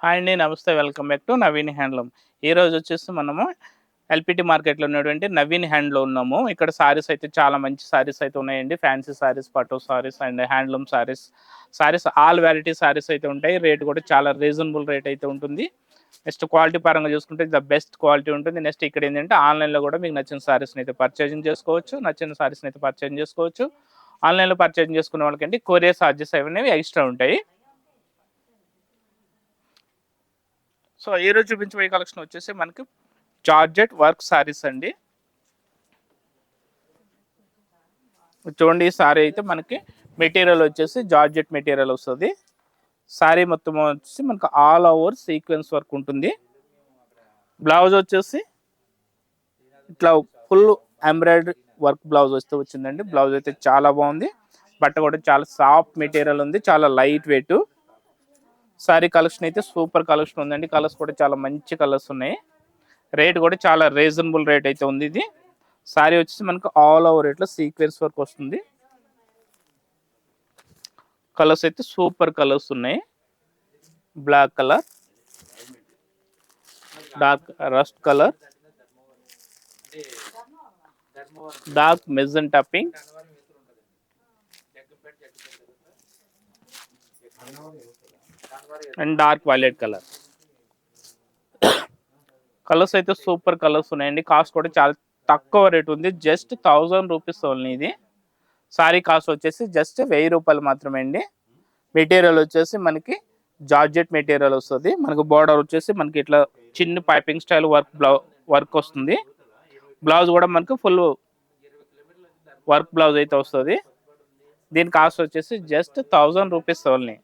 Hi అండి. నమస్తే. Welcome back to Naveen handloom. ఈరోజు వచ్చేసి మనము ఎల్పిటి మార్కెట్లో ఉన్నటువంటి నవీన్ హ్యాండ్లో ఉన్నాము. ఇక్కడ సారీస్ అయితే చాలా మంచి సారీస్ అయితే ఉన్నాయండి. ఫ్యాన్సీ సారీస్, పట్టు saris and handloom saris. Saris all variety saris అయితే ఉంటాయి. రేట్ కూడా చాలా రీజనబుల్ రేట్ అయితే ఉంటుంది. నెక్స్ట్ క్వాలిటీ పరంగా చూసుకుంటే ద బెస్ట్ క్వాలిటీ ఉంటుంది. నెక్స్ట్ ఇక్కడ ఏంటంటే ఆన్లైన్లో కూడా మీకు నచ్చిన సారీస్ని అయితే పర్చేజింగ్ చేసుకోవచ్చు. నచ్చిన సారీస్ని అయితే పర్చేజింగ్ చేసుకోవచ్చు. ఆన్లైన్లో పర్చేజింగ్ చేసుకునే వాళ్ళకంటే కొరియర్ ఛార్జెస్ అనేవి ఎక్స్ట్రా ఉంటాయి. సో ఈరోజు చూపించబోయే కలెక్షన్ వచ్చేసి మనకి జార్జెట్ వర్క్ సారీస్ అండి. చూడండి, ఈ సారీ అయితే మనకి మెటీరియల్ వచ్చేసి జార్జెట్ మెటీరియల్ వస్తుంది. సారీ మొత్తం వచ్చేసి మనకు ఆల్ ఓవర్ సీక్వెన్స్ వర్క్ ఉంటుంది. బ్లౌజ్ వచ్చేసి ఇట్లా ఫుల్ ఎంబ్రాయిడరీ వర్క్ బ్లౌజ్ వస్తే వచ్చిందండి. బ్లౌజ్ అయితే చాలా బాగుంది. బట్ట కూడా చాలా సాఫ్ట్ మెటీరియల్ ఉంది, చాలా లైట్ వెయిట్. సారీ కలెక్షన్ అయితే సూపర్ కలెక్షన్ ఉందండి. కలర్స్ కూడా చాలా మంచి కలర్స్ ఉన్నాయి. రేట్ కూడా చాలా రీజనబుల్ రేట్ అయితే ఉంది. ఇది సారీ వచ్చేసి మనకు ఆల్ ఓవర్ ఇట్లా సీక్వెన్స్ వర్క్ వస్తుంది. కలర్స్ అయితే సూపర్ కలర్స్ ఉన్నాయి. Black colour, dark rust colour, dark magenta pink, and dark violet colour. Colours అయితే సూపర్ కలర్స్ ఉన్నాయండి. కాస్ట్ కూడా చాలా తక్కువ రేట్ ఉంది. Just 1000 rupees only. ఇది సారీ కాస్ట్ వచ్చేసి జస్ట్ 1000 రూపాయలు మాత్రమే అండి. మెటీరియల్ వచ్చేసి మనకి జార్జెట్ మెటీరియల్ వస్తుంది. మనకు బార్డర్ వచ్చేసి మనకి ఇట్లా చిన్న పైపింగ్ స్టైల్ వర్క్ వస్తుంది. బ్లౌజ్ కూడా మనకు ఫుల్ వర్క్ బ్లౌజ్ అయితే వస్తుంది. దీని కాస్ట్ వచ్చేసి జస్ట్ 1000 రూపీస్ ఓన్లీ.